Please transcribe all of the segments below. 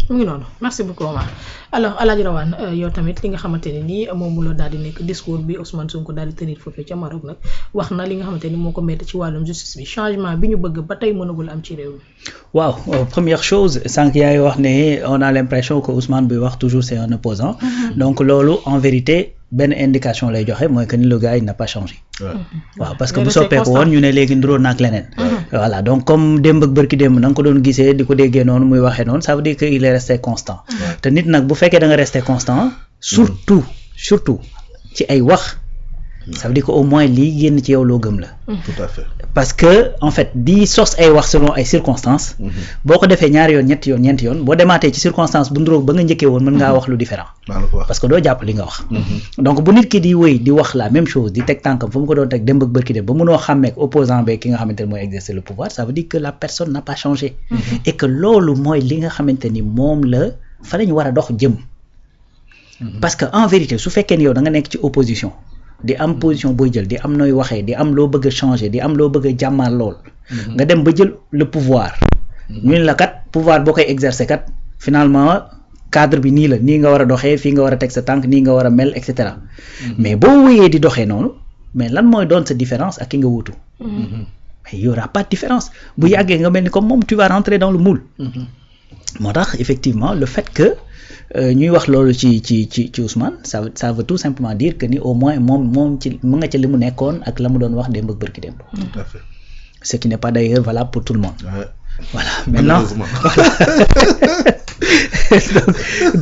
mu ngi noonu merci beaucoup Omar alors Alaaji Rawane yow tamit li nga xamante ne nii moom mu la daal di nekk discours bi Ousmane Sonko daal di tenir foofee ca Maroc nag wax na li nga xamante ni moo ko métti ci wàllum justice bi changement bi ñu bëgg ba tey mënagul am ci réew mi. waaw première chose sànq yaay wax ne on a l'impression que Ousmane buy wax toujours c'est un opposant donc loolu en vérité benn indication lay joxe mooy que ni le gars il n'a pas changé. waaw parce que bu soppeeku woon ñu ne léegi nduróo naag leneen. voilà donc comme démb ak bërki démb na nga ko doon gisee di ko déggee noonu muy waxee noonu ça veut dire que il est resté constant. te nit nag bu fekkee da nga resté constant. surtout ci ay wax. ça veut dire que au moins lii génn ci yow loo gëm la. tout à fait parce que en fait di sos ay wax selon ay circonstances. boo ko defee ñaari yoon ñetti yoon ñeenti yoon boo demaatee ci circonstance bu nduróog ba nga njëkkee woon mën ngaa wax lu différent. parce que doo jàpp li nga wax. donc bu nit ki di wéy di wax la même chose di teg tànkam fu mu ko doon teg démb ak bërki dem ba mënoo xàmmee ak opposant beeg ki nga xamante ne mooy exercer le pouvoir ça veut dire que la personne n'a pas changé. et que loolu mooy li nga xamante ni moom la fa lañu war a dox jëm. parce que en vérité su fekkee ni yow da nga nekk ci opposition. di am position booy jël di am nooy waxee di am loo bëgg a changer di am loo bëgg a jàmmaar lool. nga dem ba jël le pouvoir. ñu ne la kat pouvoir boo koy exercer kat finalement cadre bi nii la nii nga war a doxee fii nga war a teg sa tànk nii nga war a mel et cetera. mais boo wéyee di doxee noonu mais lan mooy doon sa différence ak ki nga wutu. mais y aura pas de différence bu yàggee nga mel ni comme moom tu vas rentrer dans le moule. moo tax effectivement le fait que. ñuy wax loolu ci Ousmane ça veut tout simplement dire que ni au moins moom ci mu nga ci li mu nekkoon ak la mu doon wax démb ak bërki démb. tout à fait. ce qui n'est pas d'ailleurs valable pour tout le monde. Ouais. voilà maintenant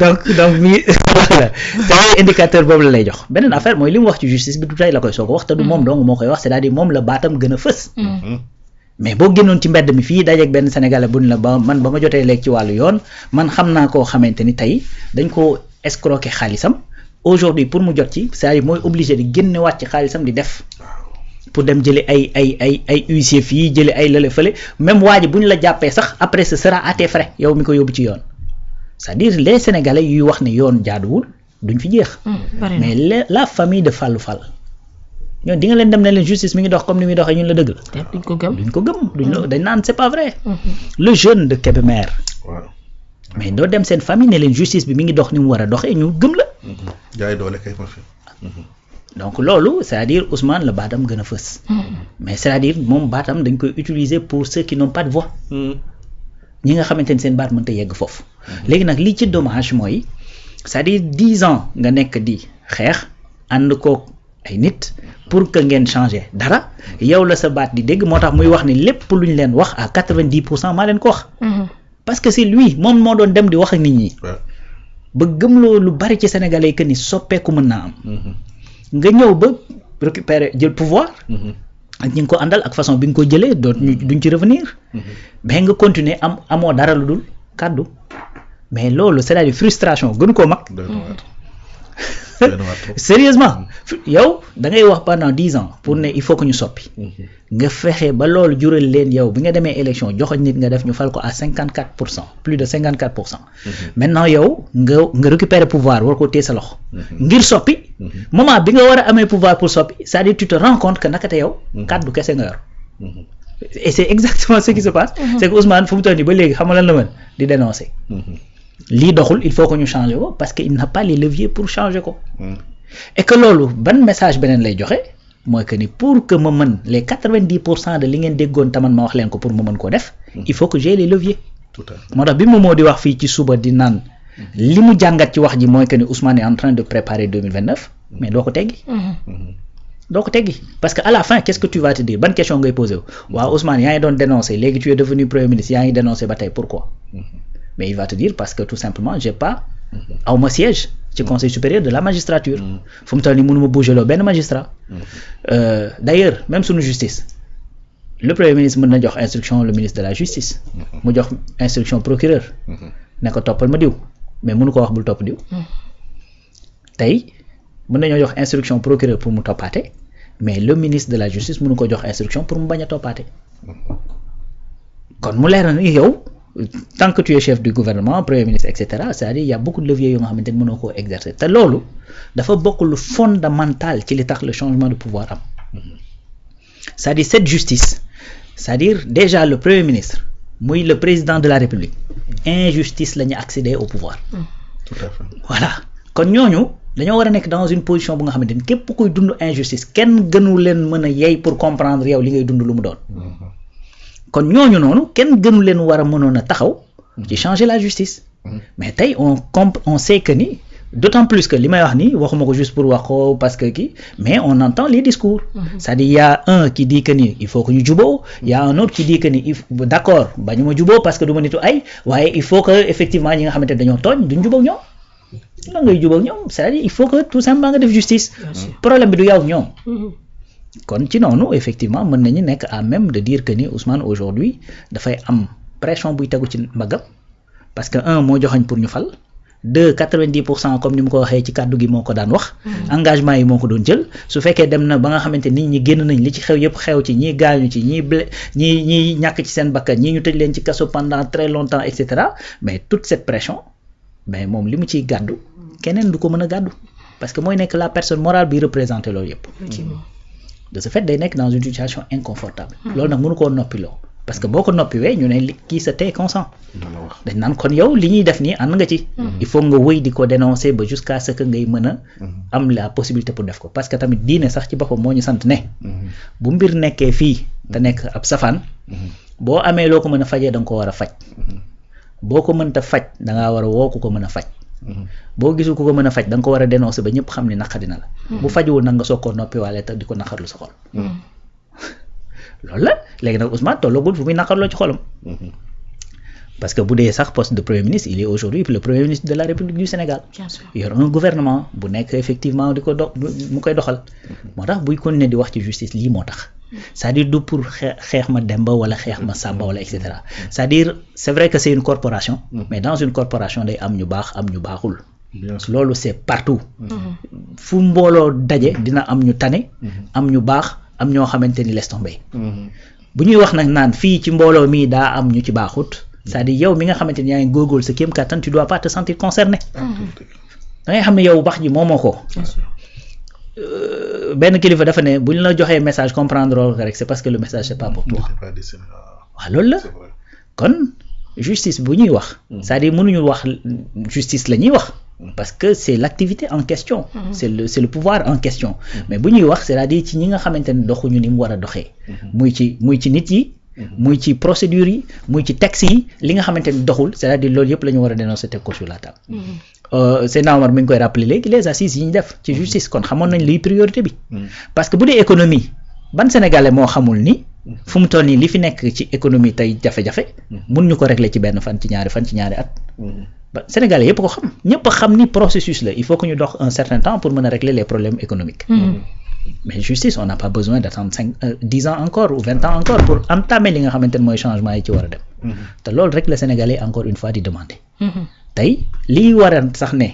donc mi voilà te indicateur boobu la lay jox beneen affaire mooy li mu wax ci justice bi du tey la koy soog a wax te du moom dong moo koy wax c'est-à-dire moom la baatam gën a fës. mais boo génnoon ci mbedd mi fii dajeeg benn sénégalais bu ñu la ba ma jotee léegi ci wàllu yoon man xam naa koo xamante ni tey dañ ko escroquer xaalisam aujourd'hui pour mu jot ci c'est-à-dire mooy obligé di génnewaat ci xaalisam di def pour dem jëli ay huissier fii jëli ay lële fële même waa ji bu ñu la jàppee sax après ce sera à tes frais yow mi ko yóbbu ci yoon c'est-à-dire les sénégalais yuy wax ne yoon jaaduwul duñ fi jeex. mais la famille de Fallou Fall. ñoom di nga leen dem ne leen justice mi ngi dox comme ni muy doxee ñun la dëgg la. duñ ko gëm dañ naan c'est pas vrai. le jeune de Kébémer. waaw mais doo dem seen famille ne leen justice bi mi ngi dox ni mu war a doxee ñu gëm la. jaay doole kay ma fi. donc loolu c'est-à-dire Ousmane la baatam gën a fës. mais c'est-à-dire moom baatam dañ koy utiliser pour ceux qui n'ont pas de voix. ñi nga xamante ni seen baat mënta yegg foofu. léegi nag lii ci dommage mooy c'est-à-dire 10 ans nga nekk di xeex ànd koog ay nit. pour que ngeen changer dara yow la sa baat di dégg moo tax muy wax ni lépp lu ñu leen wax à 90% maa leen ko wax. parce que c'est lui moom moo doon dem di wax ak nit ñi. ba gëmloo lu bari ci sénégalais que ni soppeeku mën naa am. nga ñëw ba récupérer jël pouvoir. ak ñi nga ko àndal ak façon bi nga ko jëlee duñ ci revenir. mais nga continuer amoo dara lu dul kàddu mais loolu c'est-à-dire frustration gën koo mag. sérieusement yow da ngay wax pendant 10 ans pour ne il faut que ñu soppi. nga fexe ba loolu jural leen yow bi nga demee élection joxoñ nit nga def ñu fal ko à 54% plus de 54%. maintenant yow nga récupérer pouvoir war ko téye sa loxo. ngir soppi. moment bi nga war a amee pouvoir pour soppi c'est-à-dire tu te rends compte que naka te yow. kàddu kese nga yor. et c'est exactement ce qui se passe. c'est que Ousmane fu mu toll nii ba léegi xam nga lan la mën di dénoncer. lii doxul il faut que ñu changer ko parce que il n'a pas les leviers pour changer ko. et que loolu ban message beneen lay joxe mooy que ni pour que ma mën les 90% de li ngeen déggoon taman ma wax leen ko pour ma mën koo def. il faut que j'ai les leviers. tout à fait moo tax bi moo di wax fii ci suba di naan li mu jàngat ci wax ji mooy que ni Ousmane est en train de préparer 2029 mais doo ko teggi. doo ko teggi parce que à la fin qu'est-ce que tu vas te dire ban question ngay posé wu waaw Ousmane yaa ngi doon dénoncer léegi tu es devenu premier ministre yaa ngi dénoncer ba tey pourquoi. mais il va te dire parce que tout simplement j'ai pas aw ma siège ci conseil supérieur de la magistrature fu mu toll nii mënuma bouger loo benn magistrat d'ailleurs même suñu justice le premier ministre mën na jox instruction le ministre de la justice mu jox instruction procureur ne ko toppal ma diw mais mënu ko wax bul topp diw tey mën nañoo jox instruction procureur pour mu toppaate mais le ministre de la justice mënu ko jox instruction pour mu bañ a toppaate kon mu leer na ni yow tant que tu es chef du gouvernement premier ministre et cetera c'est-à-dire il y a beaucoup de leviers yoo nga xamante ni mënoo koo exercer te loolu dafa bokk lu fondamental ci li tax le changement de pouvoir am c'est-à-dire cette justice c'est-à-dire déjà le premier ministre muy le président de la République injustice la ñu accéder au pouvoir. Tout à fait. Voilà kon ñooñu dañoo war a nekk dans une position bu nga xamante ni képp kuy dund injustice kenn gënu leen mën a yey pour comprendre yow li ngay dund lu mu doon. kon ñooñu noonu kenn gënu leen war a mënoon a taxaw ci changer la justice. mais tey on sait que ni d'autant plus que li may wax ni waxuma ko juste pour wax ko parce que kii mais on entend les discours. c'est-à-dire il y a un qui dit que ni il faut que ñu juboo il y a un autre qui dit que ni d'accord bañu ma juboo parce que du ma nitu ay waaye il faut que effectivement ñi nga xamante ne dañoo tooñ duñ jubóog ñoom. la ngay jubóog ñoom c'est-à-dire il faut que tout simplement nga def justice. problème bi du yow ñoom. kon ci noonu effectivement mën nañu nekk à même de dire que ni Ousmane aujourd'hui dafay am pression buy tegu ci mbagam parce que un moo joxoñ pour ñu fal. 90% comme ni mu ko waxee ci kàddu gi moo ko daan wax. engagement yi moo ko doon jël su fekkee dem na ba nga xamante nit ñi génn nañ li ci xew yëpp xew ci ñii gaañu ci ñii ñàkk ci seen bakkan ñii ñu tëj leen ci kaso pendant très longtemps et cetera mais toute cette pression mais moom li mu ciy gàddu keneen du ko mën a gàddu parce que mooy nekk la personne morale bi représenter loolu yëpp. de ce fait day nekk dans une situation inconfortable loolu nag mënu koo noppiloo. parce que boo ko noppiwee ñu ne kii sa tey consent dañ naan kon yow li ñuy def nii ànd nga ci. il faut nga wëy di ko dénoncer ba jusqu'à ce que ngay mën a am la possibilité pour def ko parce que tamit diine sax ci boppam moo ñu sant ne bu mbir nekkee fii te nekk ab safaan boo amee loo ko mën a fajee da nga ko war a faj boo ko mënta faj da ngaa war a woo ku ko mën a faj boo gisul ku ko mën a faj da nga ko war a dénoncer ba ñëpp xam ne naqadi na la bu fajuwul nag nga soog koo noppiwaale te di ko naqarlu sa xol loolu la léegi nag Ousmane tollagul fu muy naqarloo ci xolam parce que bu dee sax poste de premier ministre il est aujourd'hui le premier ministre de la République du Sénégal. Bien sûr. yor un gouvernement bu nekk effectivement di ko mu koy doxal moo tax buy continuer di wax ci justice lii moo tax c'est-à-dire du pour xeex ma Demba wala xeex ma Samba wala et cetera c'est-à-dire c'est vrai que c'est une corporation mais dans une corporation day am ñu baax am ñu baaxul loolu c'est partout fu mbooloo daje dina am ñu tane am ñu baax am ñoo xamante ni laisse tomber bu ñuy wax nag naan fii ci mbooloo mii daa am ñu ci baaxut c'est-à-dire yow mi nga xamante ni yaa ngi góorgóorlu sa kéem kattan tu dois pas te sentir concerné da ngay xam ne yow wax ji moomoo ko benn kilifa dafa ne bu ñu la joxee message comprendre ko rek c'est parce que le message c'est pas pour toi waaw loolu la kon justice bu ñuy wax c'est-à-dire mënuñu wax justice la ñuy wax parce que c'est l'activité en question c'est le pouvoir en question mais bu ñuy wax c'est-à-dire ci ñi nga xamante ne doxuñu ni mu war a doxee muy ci nit yi muy ci procédures yi muy ci textes yi li nga xamante ni doxul c'est-à-dire loolu yëpp la ñu war a dénoncer teg ko sur la table Seydina Omar mi ngi koy rappeler léegi les assises yi ñu def ci justice kon xamoon nañ liy priorité bi parce que bu dee économie ban Sénégalais moo xamul ni fu mu toll nii li fi nekk ci économie tey jafe-jafe mun ñu ko régler ci benn fan ci ñaari at ba Sénégalais yëpp ko xam ñëpp a xam ni processus la il faut que ñu dox un certain temps pour mën a régler les problèmes économiques mais justice on n'a pas besoin d'attendre 10 ans encore ou 20 ans encore pour entamer li nga xamante ne mooy changement yi ci war a dem te loolu rek la Sénégalais encore une fois di demander tey lii war a sax ne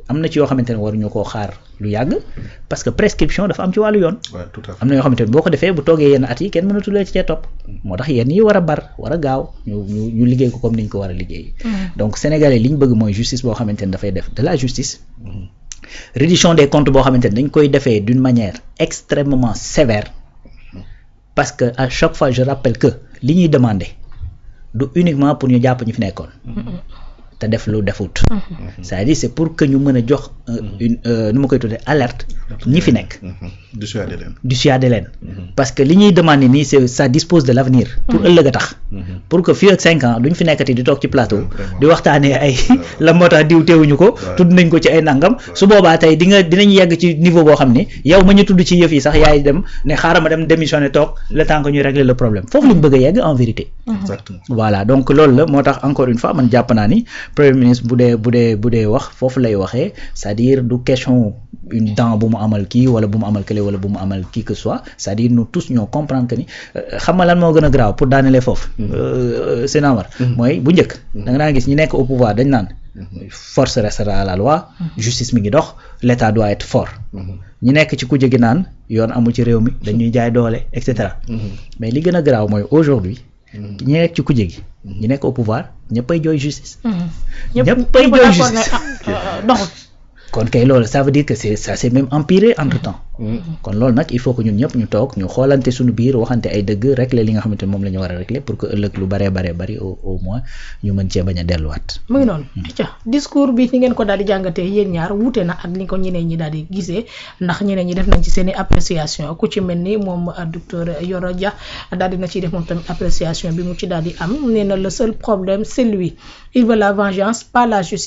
am na ci yoo xamante ne waruñu koo xaar lu yàgg parce que prescription dafa am ci wàllu yoon am na yoo xamante ne boo ko defee bu toogee yenn at yi kenn mënatu leen ci cee topp moo tax yenn yi war a war a gaaw ñu liggéey ko comme ni ñu ko war a liggéey donc Sénégalais li ñu bëgg mooy justice boo xamante ne dafay def de la justice reddition des comptes boo xamante ne dañ koy defee d'une manière extrêmement sévère parce que à chaque fois je rappelle que li ñuy demander du uniquement pour ñu jàpp ñu fi nekkoon te def lu defut c'est-à-dire c'est pour que ñu mën a jox nu ma koy tuddee alerte ñi fi nekk dissuader leen parce que li ñuy demander nii c'est ça dispose de l'avenir pour ëllëg a tax pour que fii ak 5 ans duñ fi nekkati di toog ci plateau di waxtaanee ay la moo tax diw teewuñu ko tudd nañ ko ci ay nangam su boobaa tey dinañ yegg ci niveau boo xam ne yow ma ñu tudd ci yëf yi sax yaay dem ne xaaral ma dem démissionner toog le temps que ñuy régler le problème foofu lañ bëgg a yegg en vérité voilà donc loolu la moo tax encore une fois man jàpp naa ni premier ministre bu dee wax foofu lay waxee c'est-à-dire du question une dent bu mu amal kii wala bu mu amal kële wala bu mu amal qui que soit c'est-à-dire nous tous ñoo comprendre que ni xam nga lan moo gën a grave pour daanelee foofu Sénat mooy bu njëkk da nga daan gis ñi nekk au pouvoir dañ naan force restera à la loi justice mi ngi dox l'état doit être fort ñi nekk ci kujje gi naan yoon amul ci réew mi dañuy jaay doole et cetera mais li gën a grave mooy aujourd'hui ñi nekk ci kujje gi ñi nekk au pouvoir ñëppay jooy justice ñëppay jooy justice kon kay loolu ça veut dire que ça s'est même empiré entre temps. kon loolu nag il faut que ñun ñëpp ñu toog ñu xoolante suñu biir waxante ay dëgg régler li nga xamante ne moom la ñu war a régler pour que ëllëg lu baree bari au moins ñu mën cee bañ a delluwaat. mu ngi noonu. discours bi ni ngeen ko daal di jàngatee yéen ñaar wuute na ak ni ko ñeneen ñi daal di gisee ndax ñeneen ñi def nañ ci seen i appréciation ku ci mel ni moom docteur Yoro Dia daal dina ciy def moom tamit appréciation bi mu ci daal di am nee na le seul problème c'est lui il veut la vengeance pas la justice.